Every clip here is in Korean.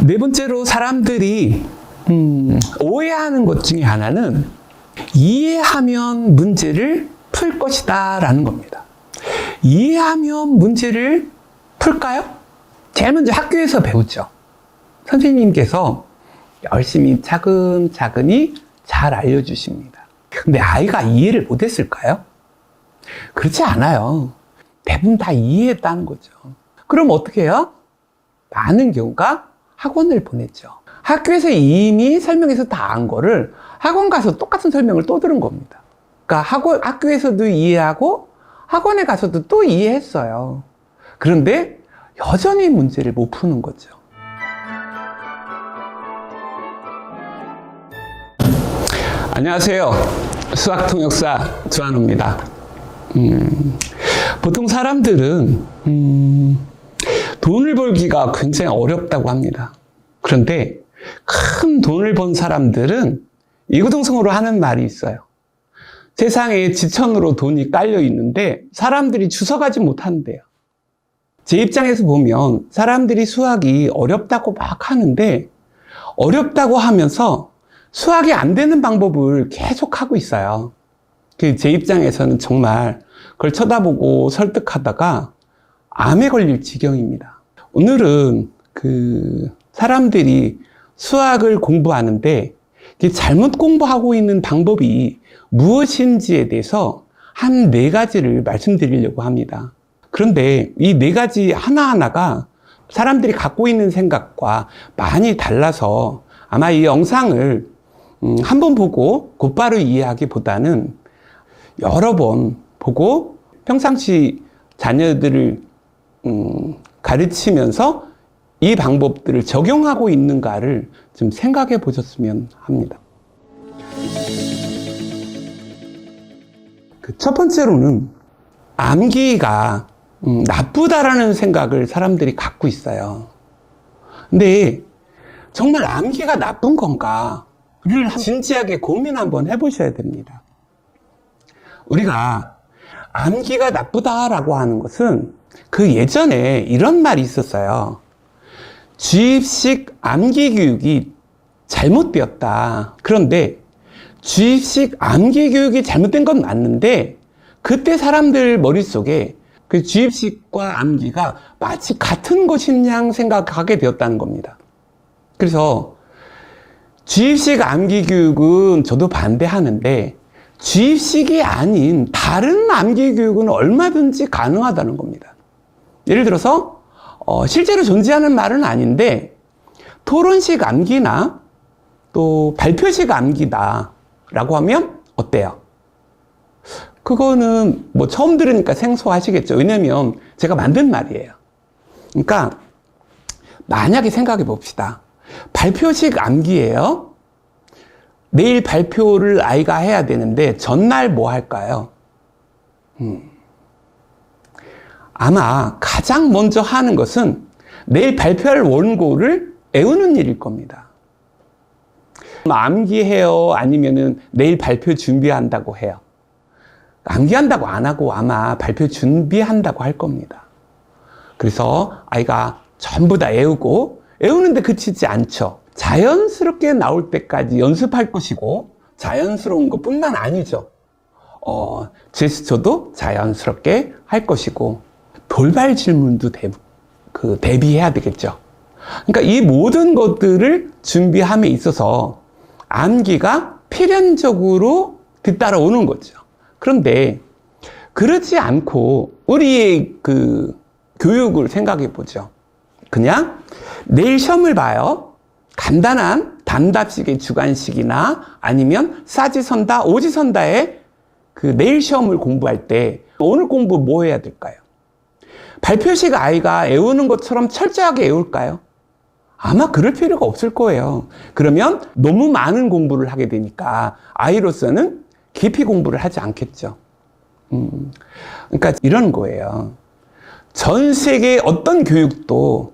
네 번째로 사람들이 오해하는 것 중에 하나는 이해하면 문제를 풀 것이다 라는 겁니다. 이해하면 문제를 풀까요? 제일 먼저 학교에서 배우죠. 선생님께서 열심히 차근차근히 잘 알려주십니다. 근데 아이가 이해를 못했을까요? 그렇지 않아요. 대부분 다 이해했다는 거죠. 그럼 어떻게 해요? 많은 경우가 학원을 보냈죠. 학교에서 이미 설명해서 다 안 거를 학원 가서 똑같은 설명을 또 들은 겁니다. 그러니까 학교에서도 이해하고 학원에 가서도 또 이해했어요. 그런데 여전히 문제를 못 푸는 거죠. 안녕하세요. 수학통역사 주한우입니다. 보통 사람들은 돈을 벌기가 굉장히 어렵다고 합니다. 그런데 큰 돈을 번 사람들은 이구동성으로 하는 말이 있어요. 세상에 지천으로 돈이 깔려 있는데 사람들이 주워가지 못한대요. 제 입장에서 보면 사람들이 수학이 어렵다고 막 하는데 어렵다고 하면서 수학이 안 되는 방법을 계속 하고 있어요. 제 입장에서는 정말 그걸 쳐다보고 설득하다가 암에 걸릴 지경입니다. 오늘은 사람들이 수학을 공부하는데 잘못 공부하고 있는 방법이 무엇인지에 대해서 한 4가지를 말씀드리려고 합니다. 그런데 이 4가지 하나하나가 사람들이 갖고 있는 생각과 많이 달라서 아마 이 영상을 한 번 보고 곧바로 이해하기보다는 여러 번 보고 평상시 자녀들을 가르치면서 이 방법들을 적용하고 있는가를 좀 생각해 보셨으면 합니다. 첫 번째로는 암기가 나쁘다라는 생각을 사람들이 갖고 있어요. 근데 정말 암기가 나쁜 건가를 진지하게 고민 한번 해보셔야 됩니다. 우리가 암기가 나쁘다라고 하는 것은 그 예전에 이런 말이 있었어요. 주입식 암기 교육이 잘못되었다. 그런데 주입식 암기 교육이 잘못된 건 맞는데 그때 사람들 머릿속에 그 주입식과 암기가 마치 같은 것인 양 생각하게 되었다는 겁니다. 그래서 주입식 암기 교육은 저도 반대하는데 주입식이 아닌 다른 암기 교육은 얼마든지 가능하다는 겁니다. 예를 들어서 실제로 존재하는 말은 아닌데 토론식 암기나 또 발표식 암기다 라고 하면 어때요? 그거는 뭐 처음 들으니까 생소하시겠죠. 왜냐면 제가 만든 말이에요. 그러니까 만약에 생각해 봅시다. 발표식 암기예요. 내일 발표를 아이가 해야 되는데 전날 뭐 할까요? 아마 가장 먼저 하는 것은 내일 발표할 원고를 외우는 일일 겁니다. 암기해요? 아니면은 내일 발표 준비한다고 해요? 암기한다고 안 하고 아마 발표 준비한다고 할 겁니다. 그래서 아이가 전부 다 외우는데 그치지 않죠. 자연스럽게 나올 때까지 연습할 것이고 자연스러운 것뿐만 아니죠. 제스처도 자연스럽게 할 것이고 돌발 질문도 대비해야 되겠죠. 그러니까 이 모든 것들을 준비함에 있어서 암기가 필연적으로 뒤따라오는 거죠. 그런데 그렇지 않고 우리의 교육을 생각해 보죠. 그냥 내일 시험을 봐요. 간단한 단답식의 주관식이나 아니면 사지선다, 오지선다의 내일 시험을 공부할 때 오늘 공부 뭐 해야 될까요? 발표식 아이가 외우는 것처럼 철저하게 외울까요? 아마 그럴 필요가 없을 거예요. 그러면 너무 많은 공부를 하게 되니까 아이로서는 깊이 공부를 하지 않겠죠. 그러니까 이런 거예요. 전 세계의 어떤 교육도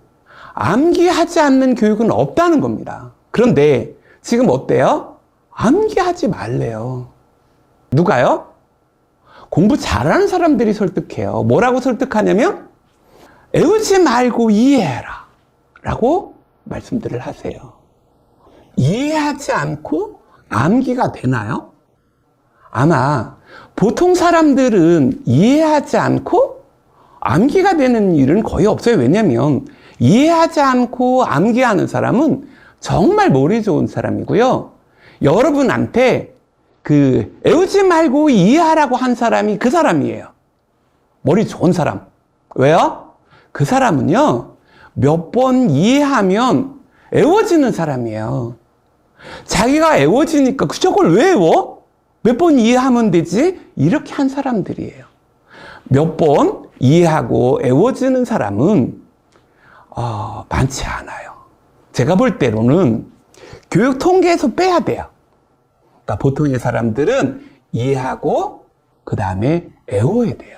암기하지 않는 교육은 없다는 겁니다. 그런데 지금 어때요? 암기하지 말래요. 누가요? 공부 잘하는 사람들이 설득해요. 뭐라고 설득하냐면 외우지 말고 이해해라 라고 말씀들을 하세요. 이해하지 않고 암기가 되나요? 아마 보통 사람들은 이해하지 않고 암기가 되는 일은 거의 없어요. 왜냐하면 이해하지 않고 암기하는 사람은 정말 머리 좋은 사람이고요. 여러분한테 애우지 말고 이해하라고 한 사람이 그 사람이에요. 머리 좋은 사람. 왜요? 그 사람은요, 몇 번 이해하면 애워지는 사람이에요. 자기가 애워지니까 저걸 왜 애워? 몇 번 이해하면 되지? 이렇게 한 사람들이에요. 몇 번 이해하고 애워지는 사람은 많지 않아요. 제가 볼 때로는 교육 통계에서 빼야 돼요. 그러니까 보통의 사람들은 이해하고 그 다음에 애워야 돼요.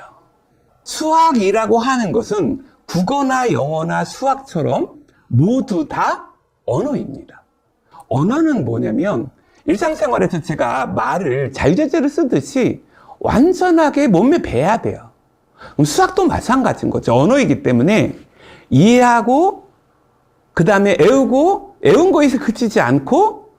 수학이라고 하는 것은 국어나 영어나 수학처럼 모두 다 언어입니다. 언어는 뭐냐면 일상생활에서 제가 말을 자유자재로 쓰듯이 완전하게 몸에 배야 돼요. 그럼 수학도 마찬가지인 거죠. 언어이기 때문에 이해하고 그 다음에 애우고 애운 거에서 그치지 않고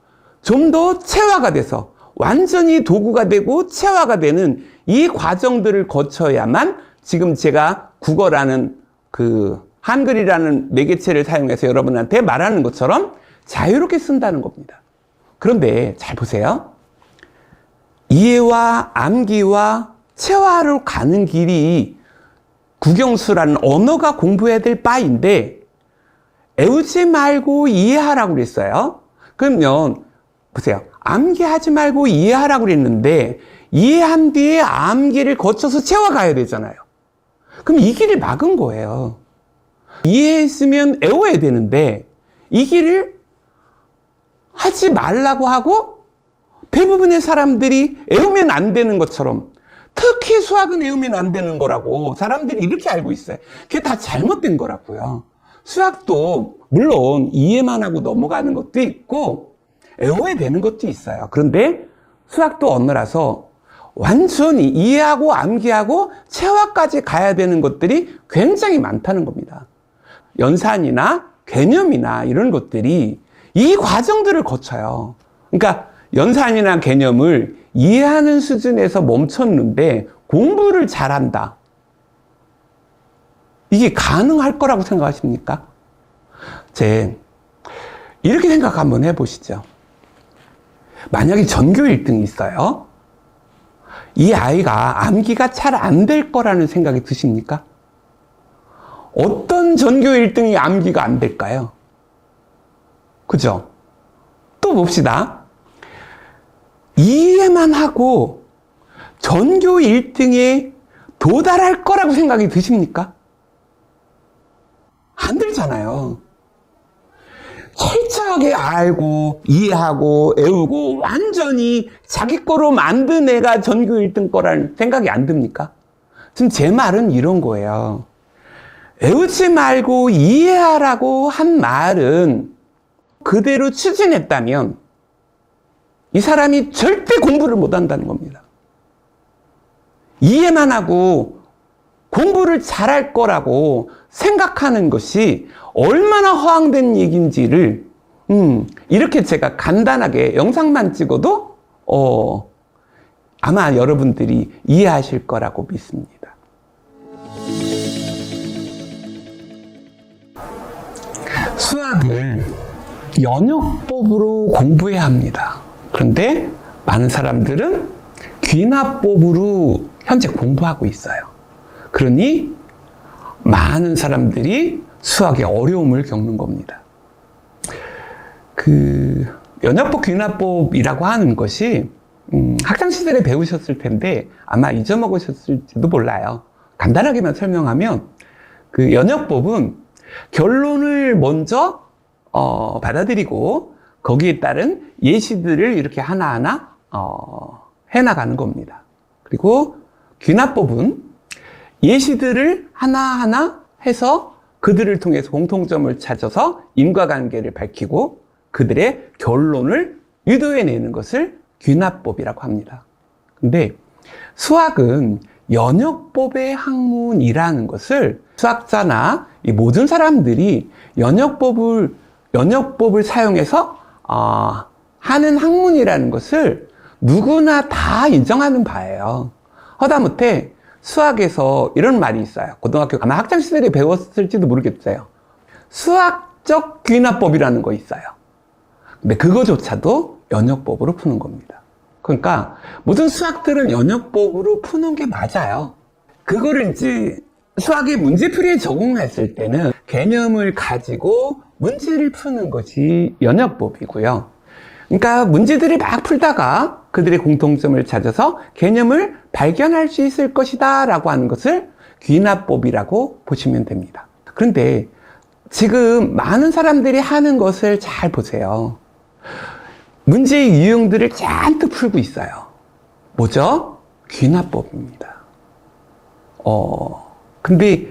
좀 더 체화가 돼서 완전히 도구가 되고 체화가 되는 이 과정들을 거쳐야만 지금 제가 국어라는 한글이라는 매개체를 사용해서 여러분한테 말하는 것처럼 자유롭게 쓴다는 겁니다. 그런데 잘 보세요. 이해와 암기와 체화로 가는 길이 국영수라는 언어가 공부해야 될 바인데 애우지 말고 이해하라고 그랬어요. 그러면 보세요. 암기하지 말고 이해하라고 그랬는데 이해한 뒤에 암기를 거쳐서 체화 가야 되잖아요. 그럼 이 길을 막은 거예요. 이해했으면 애워야 되는데 이 길을 하지 말라고 하고 대부분의 사람들이 애우면 안 되는 것처럼, 특히 수학은 애우면 안 되는 거라고 사람들이 이렇게 알고 있어요. 그게 다 잘못된 거라고요. 수학도 물론 이해만 하고 넘어가는 것도 있고 애워야 되는 것도 있어요. 그런데 수학도 언어라서 완전히 이해하고 암기하고 체화까지 가야 되는 것들이 굉장히 많다는 겁니다. 연산이나 개념이나 이런 것들이 이 과정들을 거쳐요. 그러니까 연산이나 개념을 이해하는 수준에서 멈췄는데 공부를 잘한다. 이게 가능할 거라고 생각하십니까? 이렇게 생각 한번 해보시죠. 만약에 전교 1등이 있어요. 이 아이가 암기가 잘 안 될 거라는 생각이 드십니까? 어떤 전교 1등이 암기가 안 될까요? 그죠? 또 봅시다. 이해만 하고 전교 1등에 도달할 거라고 생각이 드십니까? 안 들잖아요. 철저하게 알고 이해하고 애우고 완전히 자기 거로 만든 애가 전교 1등 거라는 생각이 안 듭니까? 지금 제 말은 이런 거예요. 애우지 말고 이해하라고 한 말은 그대로 추진했다면 이 사람이 절대 공부를 못 한다는 겁니다. 이해만 하고 공부를 잘할 거라고 생각하는 것이 얼마나 허황된 얘기인지를 이렇게 제가 간단하게 영상만 찍어도 아마 여러분들이 이해하실 거라고 믿습니다. 수학을 연역법으로 공부해야 합니다. 그런데 많은 사람들은 귀납법으로 현재 공부하고 있어요. 그러니 많은 사람들이 수학에 어려움을 겪는 겁니다. 연역법, 귀납법이라고 하는 것이 학창시절에 배우셨을 텐데 아마 잊어먹으셨을지도 몰라요. 간단하게만 설명하면 연역법은 결론을 먼저 받아들이고 거기에 따른 예시들을 이렇게 하나하나 해나가는 겁니다. 그리고 귀납법은 예시들을 하나하나 해서 그들을 통해서 공통점을 찾아서 인과관계를 밝히고 그들의 결론을 유도해내는 것을 귀납법이라고 합니다. 근데 수학은 연역법의 학문이라는 것을 수학자나 이 모든 사람들이 연역법을 연역법을 사용해서 하는 학문이라는 것을 누구나 다 인정하는 바예요. 허다못해 수학에서 이런 말이 있어요. 고등학교 아마 학창시절에 배웠을지도 모르겠어요. 수학적 귀납법이라는 거 있어요. 근데 그거조차도 연역법으로 푸는 겁니다. 그러니까 모든 수학들은 연역법으로 푸는 게 맞아요. 그거를 이제 수학의 문제풀이에 적용했을 때는 개념을 가지고 문제를 푸는 것이 연역법이고요. 그러니까 문제들을 막 풀다가 그들의 공통점을 찾아서 개념을 발견할 수 있을 것이다 라고 하는 것을 귀납법이라고 보시면 됩니다. 그런데 지금 많은 사람들이 하는 것을 잘 보세요. 문제의 유형들을 잔뜩 풀고 있어요. 뭐죠? 귀납법입니다. 근데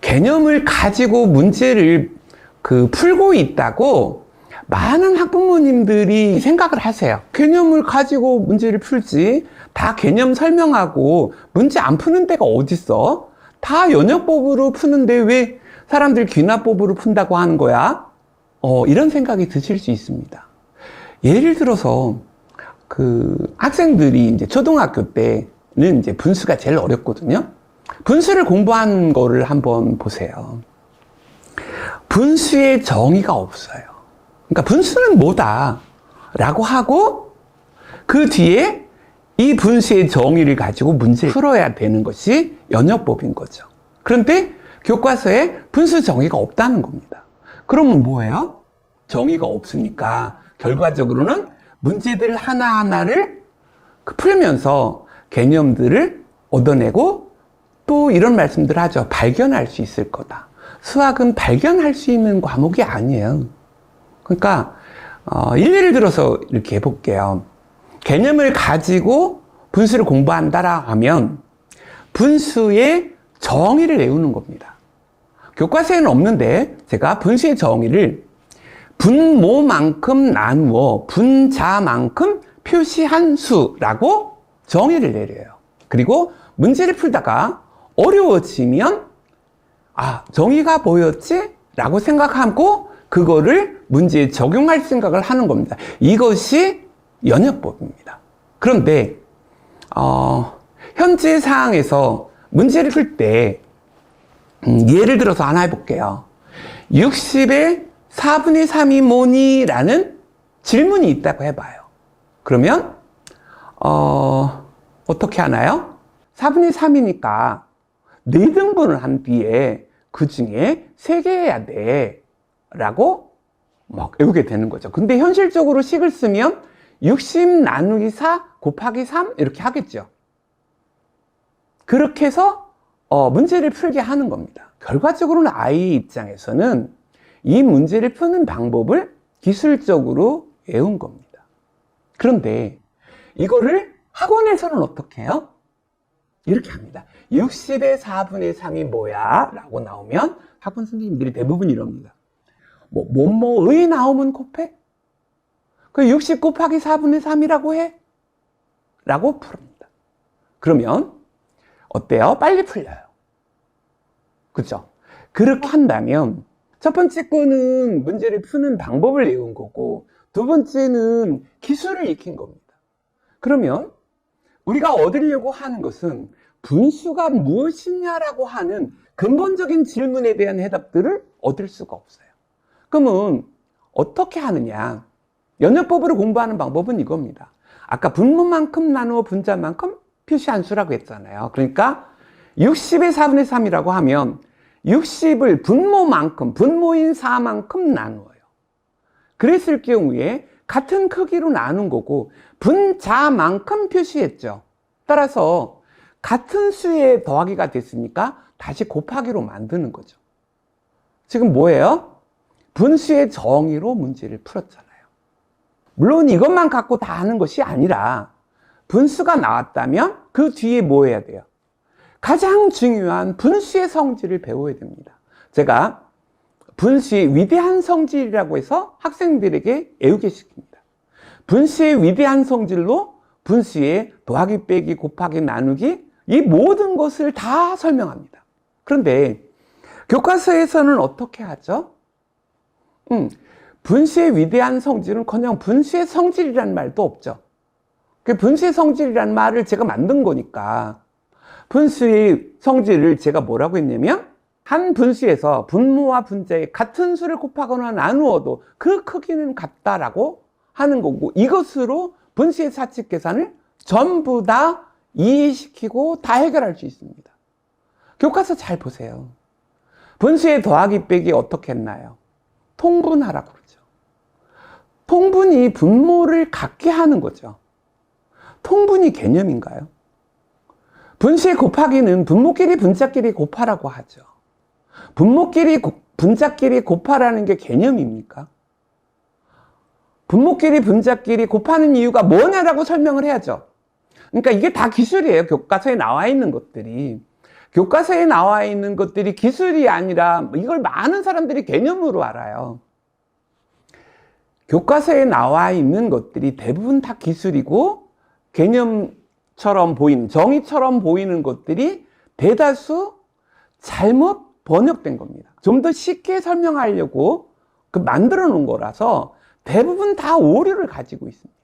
개념을 가지고 문제를 풀고 있다고 많은 학부모님들이 생각을 하세요. 개념을 가지고 문제를 풀지, 다 개념 설명하고 문제 안 푸는 데가 어딨어? 다 연역법으로 푸는데 왜 사람들 귀납법으로 푼다고 하는 거야? 이런 생각이 드실 수 있습니다. 예를 들어서 학생들이 이제 초등학교 때는 이제 분수가 제일 어렵거든요. 분수를 공부한 거를 한번 보세요. 분수의 정의가 없어요. 그러니까 분수는 뭐다 라고 하고 그 뒤에 이 분수의 정의를 가지고 문제를 풀어야 되는 것이 연역법인 거죠. 그런데 교과서에 분수 정의가 없다는 겁니다. 그러면 뭐예요? 정의가 없으니까 결과적으로는 문제들 하나하나를 풀면서 개념들을 얻어내고 또 이런 말씀들 하죠. 발견할 수 있을 거다. 수학은 발견할 수 있는 과목이 아니에요. 그러니까 일례를 들어서 이렇게 해볼게요. 개념을 가지고 분수를 공부한다라 하면 분수의 정의를 외우는 겁니다. 교과서에는 없는데 제가 분수의 정의를 분모만큼 나누어 분자만큼 표시한 수라고 정의를 내려요. 그리고 문제를 풀다가 어려워지면 정의가 뭐였지? 라고 생각하고 그거를 문제에 적용할 생각을 하는 겁니다. 이것이 연역법입니다. 그런데 현재 상황에서 문제를 풀 때 예를 들어서 하나 해볼게요. 60의 4분의 3이 뭐니? 라는 질문이 있다고 해봐요. 그러면 어떻게 하나요? 4분의 3이니까 4등분을 한 뒤에 그 중에 3개 해야 돼 라고 막 외우게 되는 거죠. 근데 현실적으로 식을 쓰면 60 나누기 4 곱하기 3 이렇게 하겠죠. 그렇게 해서 문제를 풀게 하는 겁니다. 결과적으로는 아이 입장에서는 이 문제를 푸는 방법을 기술적으로 외운 겁니다. 그런데 이거를 학원에서는 어떻게 해요? 이렇게 합니다. 60의 4분의 3이 뭐야? 라고 나오면 학원 선생님들이 대부분 이럽니다. 뭐의 나오면 곱해? 그 60 곱하기 4분의 3이라고 해? 라고 푸릅니다. 그러면 어때요? 빨리 풀려요. 그죠? 그렇게 한다면 첫 번째 거는 문제를 푸는 방법을 외운 거고 두 번째는 기술을 익힌 겁니다. 그러면 우리가 얻으려고 하는 것은 분수가 무엇이냐라고 하는 근본적인 질문에 대한 해답들을 얻을 수가 없어요. 그러면 어떻게 하느냐? 연역법으로 공부하는 방법은 이겁니다. 아까 분모만큼 나누어 분자만큼 표시한 수라고 했잖아요. 그러니까 60의 4분의 3이라고 하면 60을 분모만큼, 분모인 4만큼 나누어요. 그랬을 경우에 같은 크기로 나눈 거고 분자만큼 표시했죠. 따라서 같은 수의 더하기가 됐으니까 다시 곱하기로 만드는 거죠. 지금 뭐예요? 분수의 정의로 문제를 풀었잖아요. 물론 이것만 갖고 다 하는 것이 아니라 분수가 나왔다면 그 뒤에 뭐 해야 돼요? 가장 중요한 분수의 성질을 배워야 됩니다. 제가 분수의 위대한 성질이라고 해서 학생들에게 외우게 시킵니다. 분수의 위대한 성질로 분수의 더하기 빼기 곱하기 나누기 이 모든 것을 다 설명합니다. 그런데 교과서에서는 어떻게 하죠? 분수의 위대한 성질은커녕 분수의 성질이라는 말도 없죠. 그 분수의 성질이라는 말을 제가 만든 거니까 분수의 성질을 제가 뭐라고 했냐면 한 분수에서 분모와 분자의 같은 수를 곱하거나 나누어도 그 크기는 같다라고 하는 거고, 이것으로 분수의 사칙 계산을 전부 다 이해시키고 다 해결할 수 있습니다. 교과서 잘 보세요. 분수의 더하기 빼기 어떻게 했나요? 통분하라고 그러죠. 통분이 분모를 같게 하는 거죠. 통분이 개념인가요? 분수의 곱하기는 분모끼리 분자끼리 곱하라고 하죠. 분모끼리 분자끼리 곱하라는 게 개념입니까? 분모끼리 분자끼리 곱하는 이유가 뭐냐라고 설명을 해야죠. 그러니까 이게 다 기술이에요. 교과서에 나와 있는 것들이. 교과서에 나와 있는 것들이 기술이 아니라 이걸 많은 사람들이 개념으로 알아요. 교과서에 나와 있는 것들이 대부분 다 기술이고 개념처럼 보이는, 정의처럼 보이는 것들이 대다수 잘못 번역된 겁니다. 좀 더 쉽게 설명하려고 만들어 놓은 거라서 대부분 다 오류를 가지고 있습니다.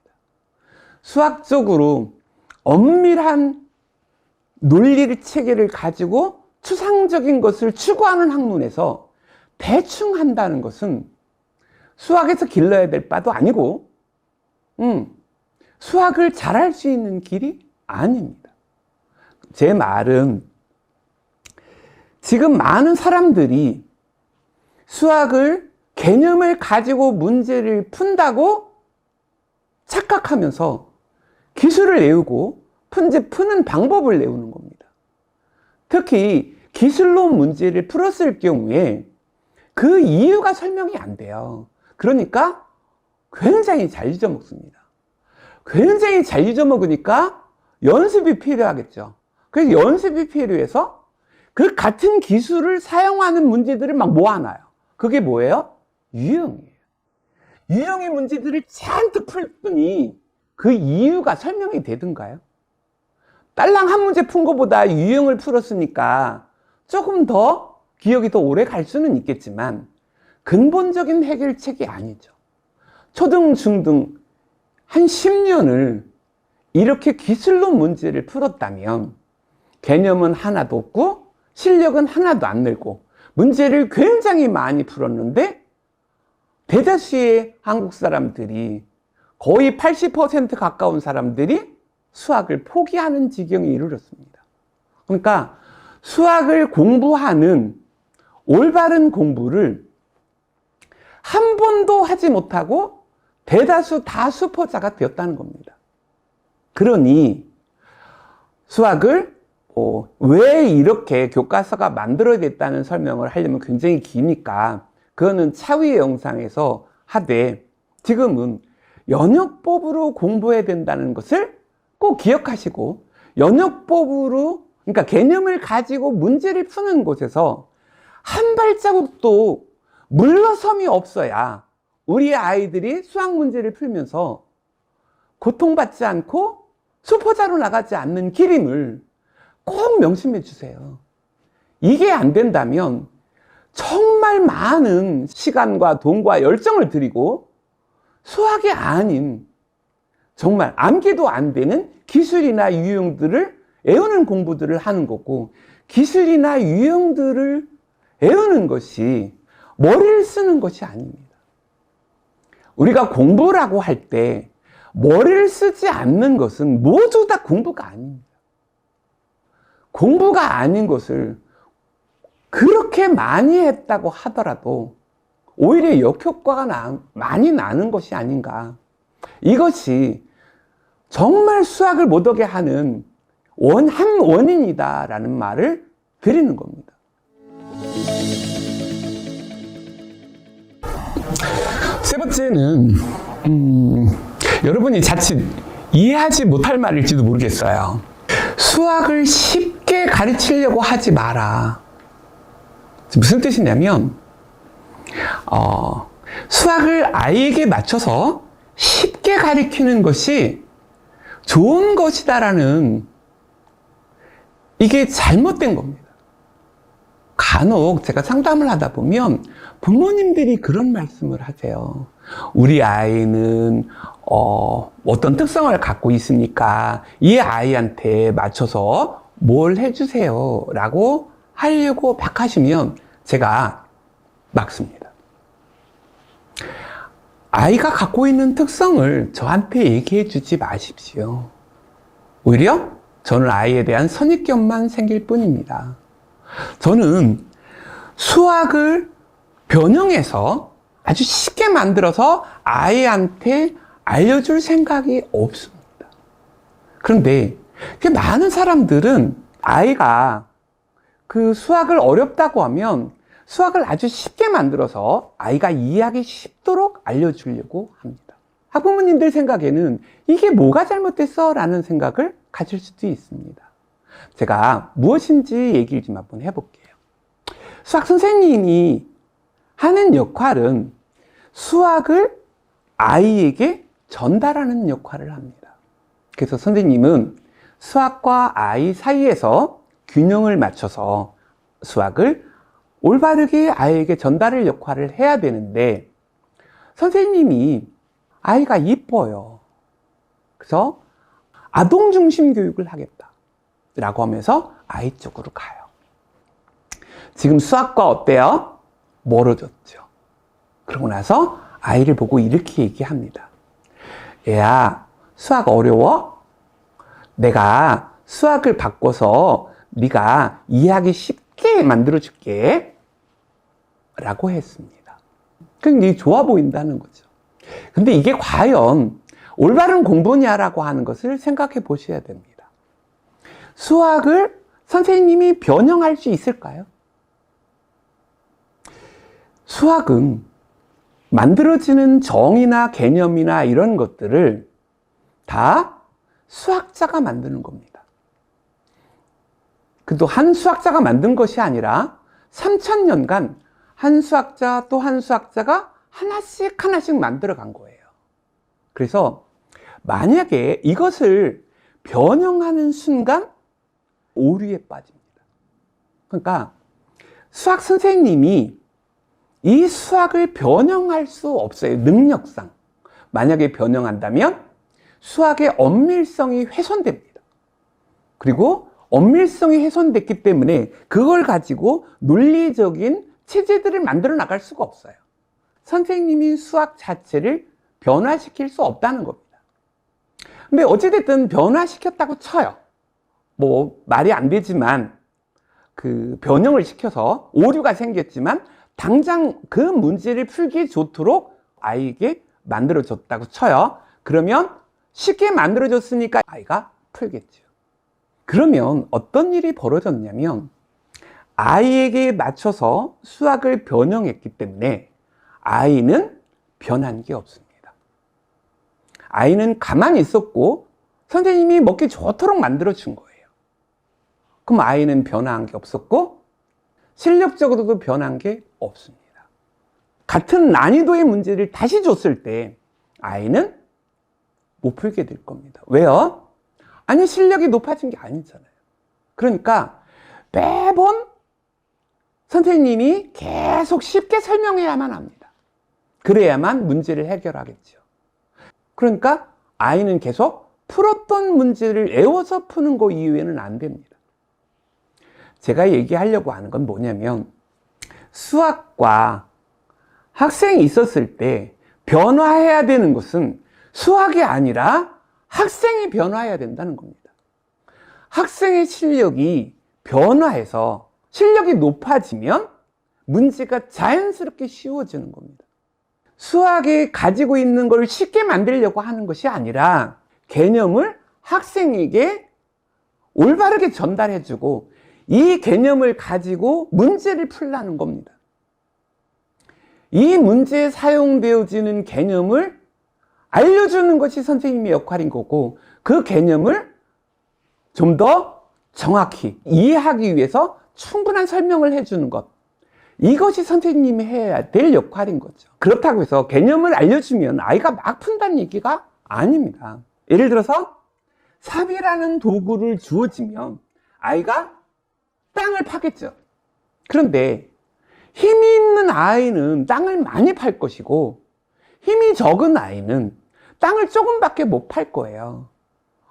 수학적으로 엄밀한 논리 체계를 가지고 추상적인 것을 추구하는 학문에서 대충 한다는 것은 수학에서 길러야 될 바도 아니고 수학을 잘할 수 있는 길이 아닙니다. 제 말은 지금 많은 사람들이 수학을 개념을 가지고 문제를 푼다고 착각하면서 기술을 외우고 푸는 방법을 외우는 겁니다. 특히 기술로 문제를 풀었을 경우에 그 이유가 설명이 안 돼요. 그러니까 굉장히 잘 잊어먹습니다. 굉장히 잘 잊어먹으니까 연습이 필요하겠죠. 그래서 연습이 필요해서 그 같은 기술을 사용하는 문제들을 막 모아놔요. 그게 뭐예요? 유형이에요. 유형의 문제들을 잔뜩 풀더니 그 이유가 설명이 되던가요? 딸랑 한 문제 푼 것보다 유형을 풀었으니까 조금 더 기억이 더 오래 갈 수는 있겠지만 근본적인 해결책이 아니죠. 초등, 중등 한 10년을 이렇게 기술로 문제를 풀었다면 개념은 하나도 없고 실력은 하나도 안 늘고 문제를 굉장히 많이 풀었는데 대다수의 한국 사람들이 거의 80% 가까운 사람들이 수학을 포기하는 지경에 이르렀습니다. 그러니까 수학을 공부하는 올바른 공부를 한 번도 하지 못하고 대다수 다 수포자가 되었다는 겁니다. 그러니 수학을 왜 이렇게 교과서가 만들어졌다는 설명을 하려면 굉장히 기니까 그거는 차후의 영상에서 하되, 지금은 연역법으로 공부해야 된다는 것을 꼭 기억하시고, 연역법으로, 그러니까 개념을 가지고 문제를 푸는 곳에서 한 발자국도 물러섬이 없어야 우리 아이들이 수학 문제를 풀면서 고통받지 않고 수포자로 나가지 않는 길임을 꼭 명심해 주세요. 이게 안 된다면 정말 많은 시간과 돈과 열정을 들이고 수학이 아닌 정말 암기도 안 되는 기술이나 유형들을 외우는 공부들을 하는 거고, 기술이나 유형들을 외우는 것이 머리를 쓰는 것이 아닙니다. 우리가 공부라고 할 때 머리를 쓰지 않는 것은 모두 다 공부가 아닙니다. 공부가 아닌 것을 그렇게 많이 했다고 하더라도 오히려 역효과가 많이 나는 것이 아닌가. 이것이 정말 수학을 못하게 하는 한 원인이다라는 말을 드리는 겁니다. 세 번째는 여러분이 자칫 이해하지 못할 말일지도 모르겠어요. 수학을 쉽게 가르치려고 하지 마라. 무슨 뜻이냐면 수학을 아이에게 맞춰서 쉽게 가르치는 것이 좋은 것이다라는, 이게 잘못된 겁니다. 간혹 제가 상담을 하다 보면 부모님들이 그런 말씀을 하세요. 우리 아이는 어떤 특성을 갖고 있으니까 이 아이한테 맞춰서 뭘 해주세요 라고 하려고 막 하시면 제가 막습니다. 아이가 갖고 있는 특성을 저한테 얘기해 주지 마십시오. 오히려 저는 아이에 대한 선입견만 생길 뿐입니다. 저는 수학을 변형해서 아주 쉽게 만들어서 아이한테 알려줄 생각이 없습니다. 그런데 많은 사람들은 아이가 그 수학을 어렵다고 하면 수학을 아주 쉽게 만들어서 아이가 이해하기 쉽도록 알려주려고 합니다. 학부모님들 생각에는 이게 뭐가 잘못됐어? 라는 생각을 가질 수도 있습니다. 제가 무엇인지 얘기를 좀 한번 해볼게요. 수학 선생님이 하는 역할은 수학을 아이에게 전달하는 역할을 합니다. 그래서 선생님은 수학과 아이 사이에서 균형을 맞춰서 수학을 올바르게 아이에게 전달할 역할을 해야 되는데, 선생님이 아이가 이뻐요. 그래서 아동 중심 교육을 하겠다 라고 하면서 아이 쪽으로 가요. 지금 수학과 어때요? 멀어졌죠. 그러고 나서 아이를 보고 이렇게 얘기합니다. 얘야, 수학 어려워? 내가 수학을 바꿔서 네가 이해하기 쉽게 만들어줄게 라고 했습니다. 그게 좋아 보인다는 거죠. 근데 이게 과연 올바른 공부냐라고 하는 것을 생각해 보셔야 됩니다. 수학을 선생님이 변형할 수 있을까요? 수학은 만들어지는 정의나 개념이나 이런 것들을 다 수학자가 만드는 겁니다. 그도 한 수학자가 만든 것이 아니라 3000년간 한 수학자 또 한 수학자가 하나씩 만들어 간 거예요. 그래서 만약에 이것을 변형하는 순간 오류에 빠집니다. 그러니까 수학 선생님이 이 수학을 변형할 수 없어요. 능력상. 만약에 변형한다면 수학의 엄밀성이 훼손됩니다. 그리고 엄밀성이 훼손됐기 때문에 그걸 가지고 논리적인 체제들을 만들어 나갈 수가 없어요. 선생님이 수학 자체를 변화시킬 수 없다는 겁니다. 근데 어찌됐든 변화시켰다고 쳐요. 뭐 말이 안 되지만 그 변형을 시켜서 오류가 생겼지만 당장 그 문제를 풀기 좋도록 아이에게 만들어줬다고 쳐요. 그러면 쉽게 만들어줬으니까 아이가 풀겠죠. 그러면 어떤 일이 벌어졌냐면 아이에게 맞춰서 수학을 변형했기 때문에 아이는 변한 게 없습니다. 아이는 가만히 있었고 선생님이 먹기 좋도록 만들어준 거예요. 그럼 아이는 변한 게 없었고 실력적으로도 변한 게 없습니다. 같은 난이도의 문제를 다시 줬을 때 아이는 못 풀게 될 겁니다. 왜요? 아니, 실력이 높아진 게 아니잖아요. 그러니까 매번 선생님이 계속 쉽게 설명해야만 합니다. 그래야만 문제를 해결하겠죠. 그러니까 아이는 계속 풀었던 문제를 외워서 푸는 거 이외에는 안 됩니다. 제가 얘기하려고 하는 건 뭐냐면 수학과 학생이 있었을 때 변화해야 되는 것은 수학이 아니라 학생이 변화해야 된다는 겁니다. 학생의 실력이 변화해서 실력이 높아지면 문제가 자연스럽게 쉬워지는 겁니다. 수학이 가지고 있는 걸 쉽게 만들려고 하는 것이 아니라 개념을 학생에게 올바르게 전달해주고 이 개념을 가지고 문제를 풀라는 겁니다. 이 문제에 사용되어지는 개념을 알려주는 것이 선생님의 역할인 거고 그 개념을 좀 더 정확히 이해하기 위해서 충분한 설명을 해주는 것, 이것이 선생님이 해야 될 역할인 거죠. 그렇다고 해서 개념을 알려주면 아이가 막 푼다는 얘기가 아닙니다. 예를 들어서 삽이라는 도구를 주어지면 아이가 땅을 파겠죠. 그런데 힘이 있는 아이는 땅을 많이 팔 것이고 힘이 적은 아이는 땅을 조금밖에 못 팔 거예요.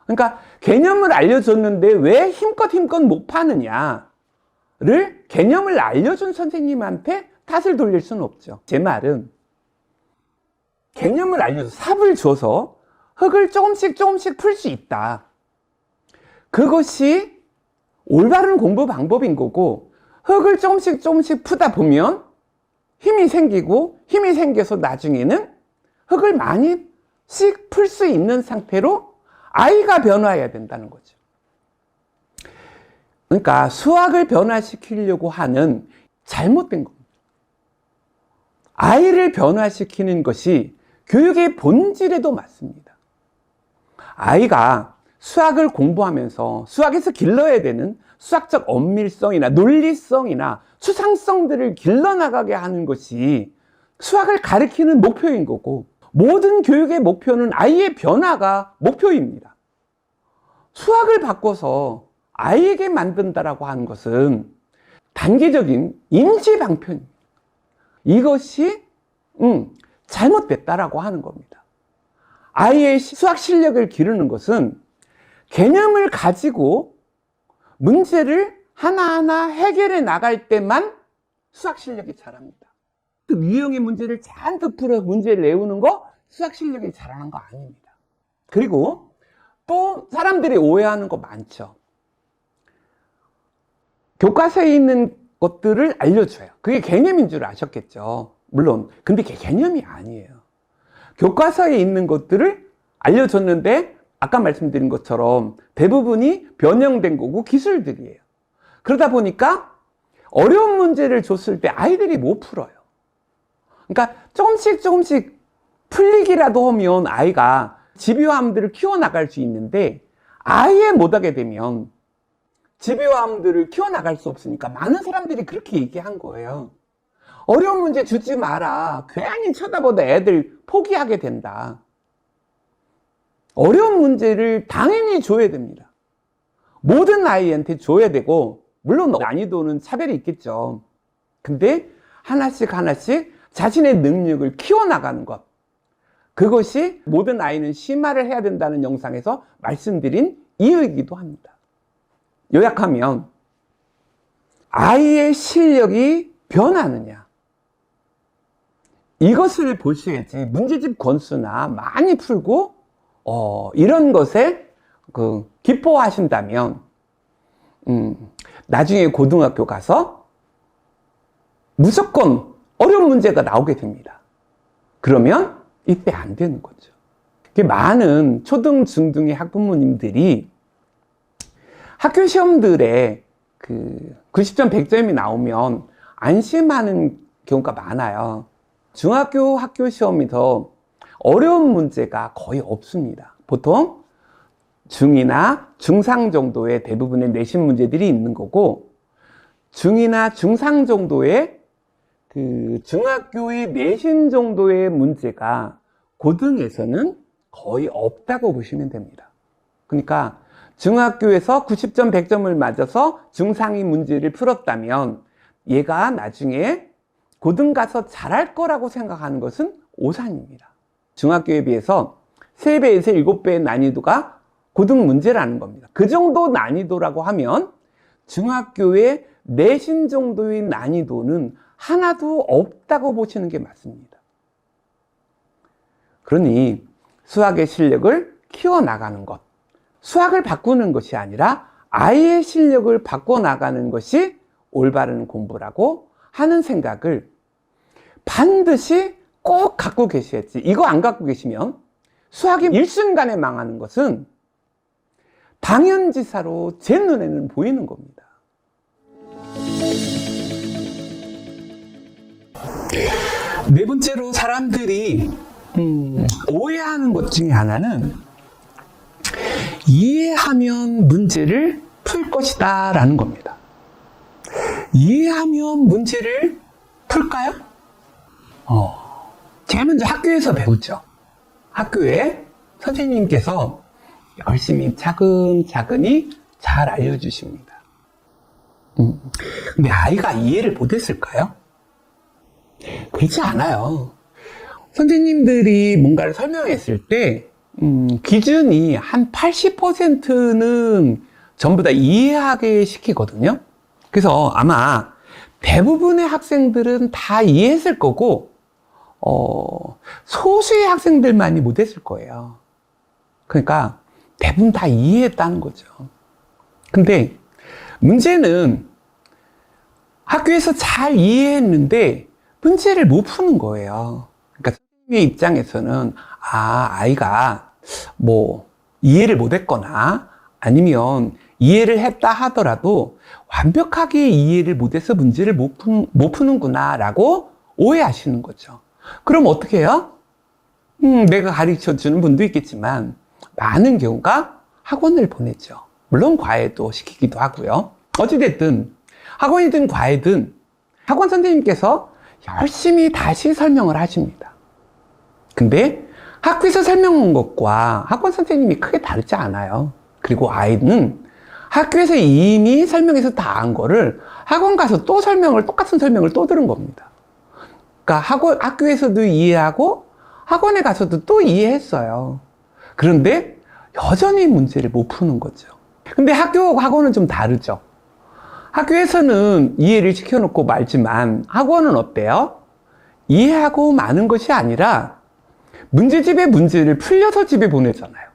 그러니까 개념을 알려줬는데 왜 힘껏 못 파느냐를 개념을 알려준 선생님한테 탓을 돌릴 수는 없죠. 제 말은 개념을 알려줘 삽을 줘서 흙을 조금씩 풀 수 있다. 그것이 올바른 공부 방법인 거고, 흙을 조금씩 푸다 보면 힘이 생기고, 힘이 생겨서 나중에는 흙을 많이씩 풀 수 있는 상태로 아이가 변화해야 된다는 거죠. 그러니까 수학을 변화시키려고 하는 잘못된 겁니다. 아이를 변화시키는 것이 교육의 본질에도 맞습니다. 아이가 수학을 공부하면서 수학에서 길러야 되는 수학적 엄밀성이나 논리성이나 추상성들을 길러나가게 하는 것이 수학을 가르치는 목표인 거고, 모든 교육의 목표는 아이의 변화가 목표입니다. 수학을 바꿔서 아이에게 만든다라고 하는 것은 단기적인 임시방편입니다. 이것이 잘못됐다라고 하는 겁니다. 아이의 수학 실력을 기르는 것은 개념을 가지고 문제를 하나하나 해결해 나갈 때만 수학 실력이 자랍니다. 그 유형의 문제를 잔뜩 풀어 문제를 내우는 거 수학 실력이 자라는 거 아닙니다. 그리고 또 사람들이 오해하는 거 많죠. 교과서에 있는 것들을 알려줘요. 그게 개념인 줄 아셨겠죠. 물론 근데 그게 개념이 아니에요. 교과서에 있는 것들을 알려줬는데 아까 말씀드린 것처럼 대부분이 변형된 거고 기술들이에요. 그러다 보니까 어려운 문제를 줬을 때 아이들이 못 풀어요. 그러니까 조금씩 풀리기라도 하면 아이가 집요함들을 키워나갈 수 있는데, 아예 못하게 되면 집요함들을 키워나갈 수 없으니까 많은 사람들이 그렇게 얘기한 거예요. 어려운 문제 주지 마라. 괜히 쳐다보다 애들 포기하게 된다. 어려운 문제를 당연히 줘야 됩니다. 모든 아이한테 줘야 되고, 물론 난이도는 차별이 있겠죠. 근데 하나씩 자신의 능력을 키워나가는 것, 그것이 모든 아이는 심화를 해야 된다는 영상에서 말씀드린 이유이기도 합니다. 요약하면 아이의 실력이 변하느냐, 이것을 보셔야지 문제집 권수나 많이 풀고 이런 것에 기뻐하신다면 나중에 고등학교 가서 무조건 어려운 문제가 나오게 됩니다. 그러면 이때 안 되는 거죠. 많은 초등, 중등의 학부모님들이 학교 시험들에 90점, 100점이 나오면 안심하는 경우가 많아요. 중학교 학교 시험에서 어려운 문제가 거의 없습니다. 보통 중이나 중상 정도의 대부분의 내신 문제들이 있는 거고, 중이나 중상 정도의 중학교의 내신 정도의 문제가 고등에서는 거의 없다고 보시면 됩니다. 그러니까 중학교에서 90점, 100점을 맞아서 중상위 문제를 풀었다면 얘가 나중에 고등 가서 잘할 거라고 생각하는 것은 오산입니다. 중학교에 비해서 3배에서 7배의 난이도가 고등 문제라는 겁니다. 그 정도 난이도라고 하면 중학교의 내신 정도의 난이도는 하나도 없다고 보시는 게 맞습니다. 그러니 수학의 실력을 키워나가는 것, 수학을 바꾸는 것이 아니라 아이의 실력을 바꿔나가는 것이 올바른 공부라고 하는 생각을 반드시 꼭 갖고 계셔야지. 이거 안 갖고 계시면 수학이 일순간에 망하는 것은 당연지사로 제 눈에는 보이는 겁니다. 네 번째로 사람들이 오해하는 것 중에 하나는 이해하면 문제를 풀 것이다 라는 겁니다. 이해하면 문제를 풀까요? 제가 먼저 학교에서 배웠죠. 학교에 선생님께서 열심히 차근차근히 잘 알려주십니다. 근데 아이가 이해를 못했을까요? 그렇지 않아요. 선생님들이 뭔가를 설명했을 때 기준이 한 80%는 전부 다 이해하게 시키거든요. 그래서 아마 대부분의 학생들은 다 이해했을 거고 소수의 학생들만이 못했을 거예요. 그러니까 대부분 다 이해했다는 거죠. 근데 문제는 학교에서 잘 이해했는데 문제를 못 푸는 거예요. 그러니까 선생님의 입장에서는 아이가 뭐 이해를 못했거나 아니면 이해를 했다 하더라도 완벽하게 이해를 못해서 문제를 못 푸는구나 라고 오해하시는 거죠. 그럼 어떻게 해요? 내가 가르쳐 주는 분도 있겠지만 많은 경우가 학원을 보내죠. 물론 과외도 시키기도 하고요. 어찌됐든 학원이든 과외든 학원 선생님께서 열심히 다시 설명을 하십니다. 근데 학교에서 설명한 것과 학원 선생님이 크게 다르지 않아요. 그리고 아이는 학교에서 이미 설명해서 다 안 거를 학원 가서 또 똑같은 설명을 또 들은 겁니다. 그러니까 학교에서도 이해하고 학원에 가서도 또 이해했어요. 그런데 여전히 문제를 못 푸는 거죠. 근데 학교하고 학원은 좀 다르죠. 학교에서는 이해를 시켜놓고 말지만 학원은 어때요? 이해하고 마는 것이 아니라 문제집에 문제를 풀려서 집에 보내잖아요.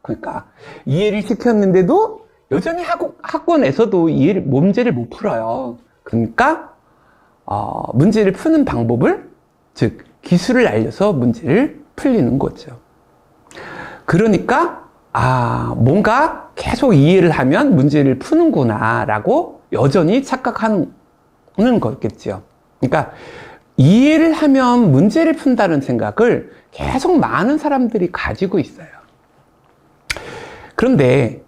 그러니까 이해를 시켰는데도 여전히 학원에서도 문제를 못 풀어요. 그러니까 문제를 푸는 방법을, 즉 기술을 알려서 문제를 풀리는 거죠. 그러니까 뭔가 계속 이해를 하면 문제를 푸는구나 라고 여전히 착각하는 거겠죠. 그러니까 이해를 하면 문제를 푼다는 생각을 계속 많은 사람들이 가지고 있어요. 그런데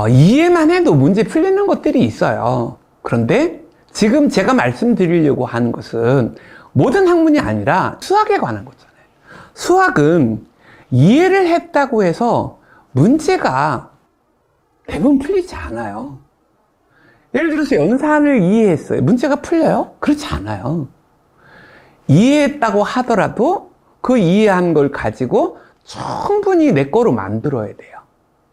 이해만 해도 문제 풀리는 것들이 있어요. 그런데 지금 제가 말씀드리려고 하는 것은 모든 학문이 아니라 수학에 관한 거잖아요. 수학은 이해를 했다고 해서 문제가 대부분 풀리지 않아요. 예를 들어서 연산을 이해했어요. 문제가 풀려요? 그렇지 않아요. 이해했다고 하더라도 그 이해한 걸 가지고 충분히 내 거로 만들어야 돼요.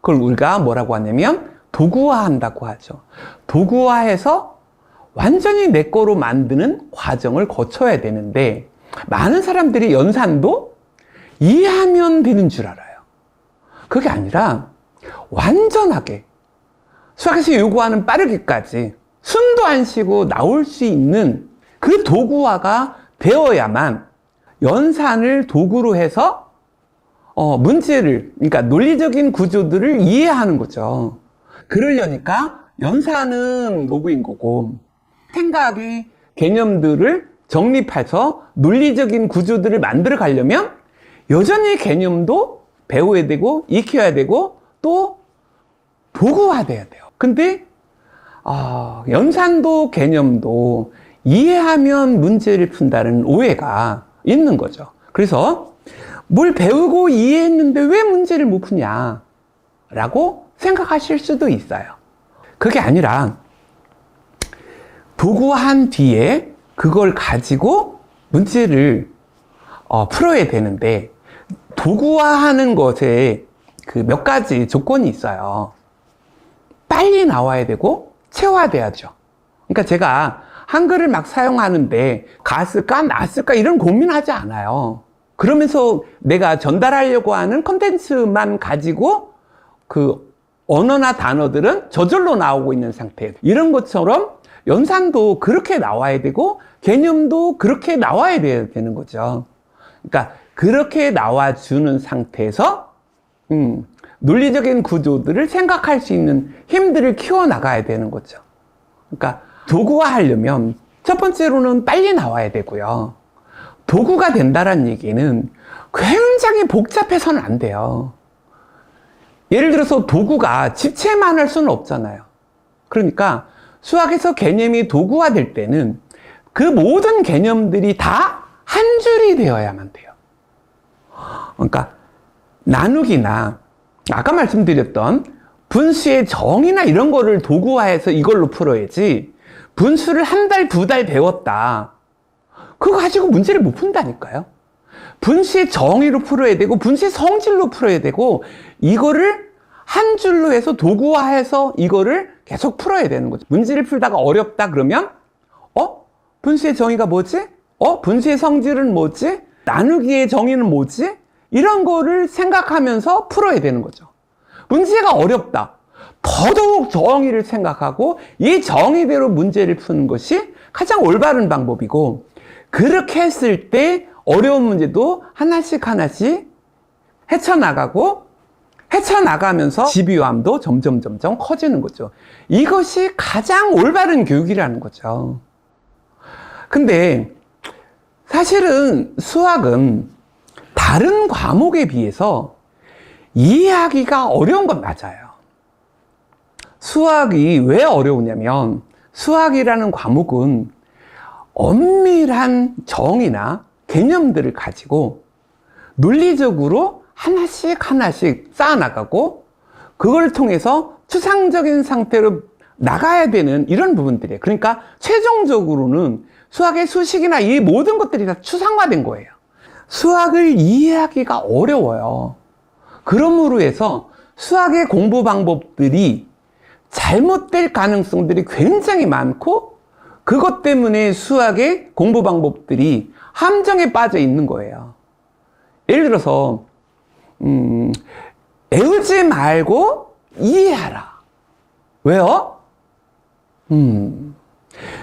그걸 우리가 뭐라고 하냐면 도구화한다고 하죠. 도구화해서 완전히 내 거로 만드는 과정을 거쳐야 되는데 많은 사람들이 연산도 이해하면 되는 줄 알아요. 그게 아니라 완전하게 수학에서 요구하는 빠르기까지 숨도 안 쉬고 나올 수 있는 그 도구화가 되어야만 연산을 도구로 해서 문제를, 그러니까 논리적인 구조들을 이해하는 거죠. 그러려니까 연산은 도구인 거고 생각의 개념들을 정립해서 논리적인 구조들을 만들어 가려면 여전히 개념도 배워야 되고 익혀야 되고 또 도구화돼야 돼요. 근데 연산도 개념도 이해하면 문제를 푼다는 오해가 있는 거죠. 그래서 뭘 배우고 이해했는데 왜 문제를 못 푸냐 라고 생각하실 수도 있어요. 그게 아니라 도구화한 뒤에 그걸 가지고 문제를 풀어야 되는데 도구화하는 것에 그 몇 가지 조건이 있어요. 빨리 나와야 되고 체화돼야죠. 그러니까 제가 한글을 막 사용하는데 갔을까 낫을까 이런 고민하지 않아요. 그러면서 내가 전달하려고 하는 컨텐츠만 가지고 그 언어나 단어들은 저절로 나오고 있는 상태. 이런 것처럼 연산도 그렇게 나와야 되고 개념도 그렇게 나와야 되는 거죠. 그러니까 그렇게 나와주는 상태에서 논리적인 구조들을 생각할 수 있는 힘들을 키워나가야 되는 거죠. 그러니까 도구화하려면 첫 번째로는 빨리 나와야 되고요. 도구가 된다는 얘기는 굉장히 복잡해서는 안 돼요. 예를 들어서 도구가 집체만 할 수는 없잖아요. 그러니까 수학에서 개념이 도구화될 때는 그 모든 개념들이 다 한 줄이 되어야만 돼요. 그러니까 나누기나 아까 말씀드렸던 분수의 정의나 이런 거를 도구화해서 이걸로 풀어야지 분수를 한 달, 두 달 배웠다. 그거 가지고 문제를 못 푼다니까요. 분수의 정의로 풀어야 되고 분수의 성질로 풀어야 되고 이거를 한 줄로 해서 도구화해서 이거를 계속 풀어야 되는 거죠. 문제를 풀다가 어렵다 그러면 분수의 정의가 뭐지? 분수의 성질은 뭐지? 나누기의 정의는 뭐지? 이런 거를 생각하면서 풀어야 되는 거죠. 문제가 어렵다. 더더욱 정의를 생각하고 이 정의대로 문제를 푸는 것이 가장 올바른 방법이고, 그렇게 했을 때 어려운 문제도 하나씩 헤쳐나가면서 집요함도 점점 커지는 거죠. 이것이 가장 올바른 교육이라는 거죠. 근데 사실은 수학은 다른 과목에 비해서 이해하기가 어려운 건 맞아요. 수학이 왜 어려우냐면 수학이라는 과목은 엄밀한 정의나 개념들을 가지고 논리적으로 하나씩 쌓아나가고 그걸 통해서 추상적인 상태로 나가야 되는 이런 부분들이에요. 그러니까 최종적으로는 수학의 수식이나 이 모든 것들이 다 추상화된 거예요. 수학을 이해하기가 어려워요. 그러므로 해서 수학의 공부 방법들이 잘못될 가능성들이 굉장히 많고 그것 때문에 수학의 공부 방법들이 함정에 빠져 있는 거예요. 예를 들어서 애우지 말고 이해하라. 왜요?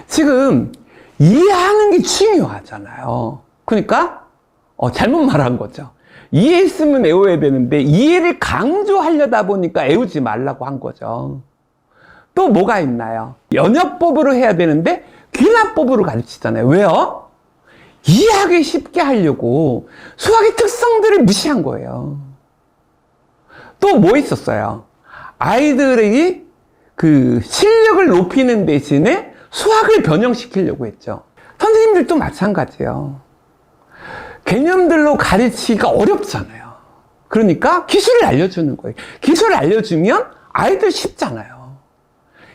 지금 이해하는 게 중요하잖아요. 그러니까 잘못 말한 거죠. 이해했으면 애워야 되는데 이해를 강조하려다 보니까 애우지 말라고 한 거죠. 또 뭐가 있나요? 연역법으로 해야 되는데 귀납법으로 가르치잖아요. 왜요? 이해하기 쉽게 하려고 수학의 특성들을 무시한 거예요. 또 뭐 있었어요? 아이들의 그 실력을 높이는 대신에 수학을 변형시키려고 했죠. 선생님들도 마찬가지예요. 개념들로 가르치기가 어렵잖아요. 그러니까 기술을 알려주는 거예요. 기술을 알려주면 아이들 쉽잖아요.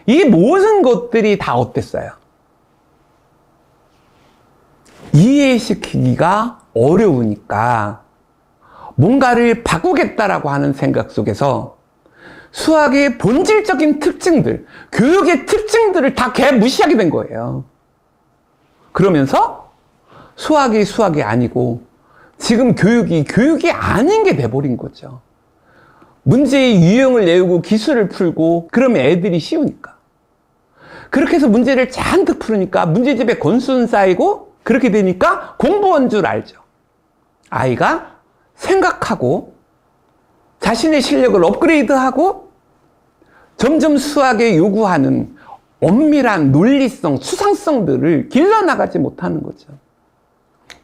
이 모든 것들이 다 어땠어요? 이해시키기가 어려우니까 뭔가를 바꾸겠다라고 하는 생각 속에서 수학의 본질적인 특징들, 교육의 특징들을 다 무시하게 된 거예요. 그러면서 수학이 아니고 지금 교육이 아닌 게 돼버린 거죠. 문제의 유형을 외우고 기술을 풀고 그러면 애들이 쉬우니까. 그렇게 해서 문제를 잔뜩 풀으니까 문제집에 권수는 쌓이고 그렇게 되니까 공부한 줄 알죠. 아이가 생각하고 자신의 실력을 업그레이드하고 점점 수학에 요구하는 엄밀한 논리성, 추상성들을 길러나가지 못하는 거죠.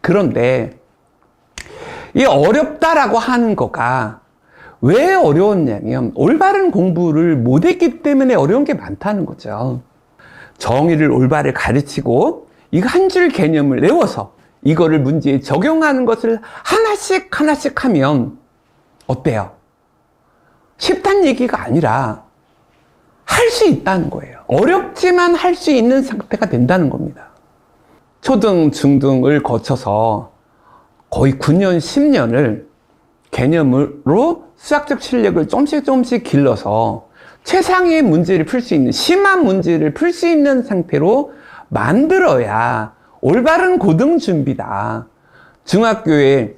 그런데 이 어렵다라고 하는 거가 왜 어려웠냐면 올바른 공부를 못했기 때문에 어려운 게 많다는 거죠. 정의를 올바르게 가르치고 이거 한 줄 개념을 외워서 이거를 문제에 적용하는 것을 하나씩 하면 어때요? 쉽다는 얘기가 아니라 할 수 있다는 거예요. 어렵지만 할 수 있는 상태가 된다는 겁니다. 초등, 중등을 거쳐서 거의 9년, 10년을 개념으로 수학적 실력을 조금씩 길러서 최상의 문제를 풀 수 있는, 심한 문제를 풀 수 있는 상태로 만들어야 올바른 고등 준비다. 중학교에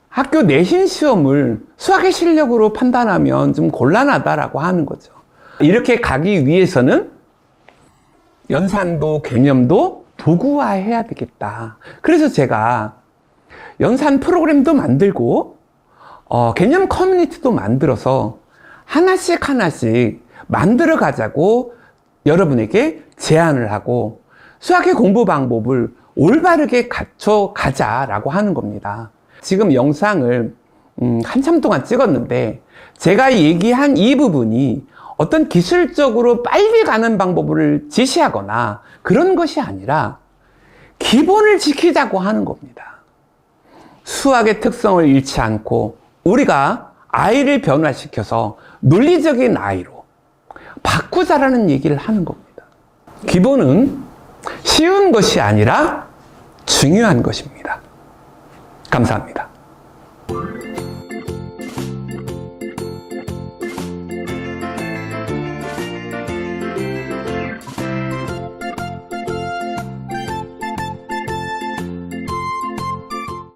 학교 내신 시험을 수학의 실력으로 판단하면 좀 곤란하다라고 하는 거죠. 이렇게 가기 위해서는 연산도 개념도 도구화해야 되겠다. 그래서 제가 연산 프로그램도 만들고 개념 커뮤니티도 만들어서 하나씩 만들어 가자고 여러분에게 제안을 하고 수학의 공부 방법을 올바르게 갖춰 가자라고 하는 겁니다. 지금 영상을 한참 동안 찍었는데 제가 얘기한 이 부분이 어떤 기술적으로 빨리 가는 방법을 제시하거나 그런 것이 아니라 기본을 지키자고 하는 겁니다. 수학의 특성을 잃지 않고 우리가 아이를 변화시켜서 논리적인 아이로 바꾸자라는 얘기를 하는 겁니다. 기본은 쉬운 것이 아니라 중요한 것입니다. 감사합니다.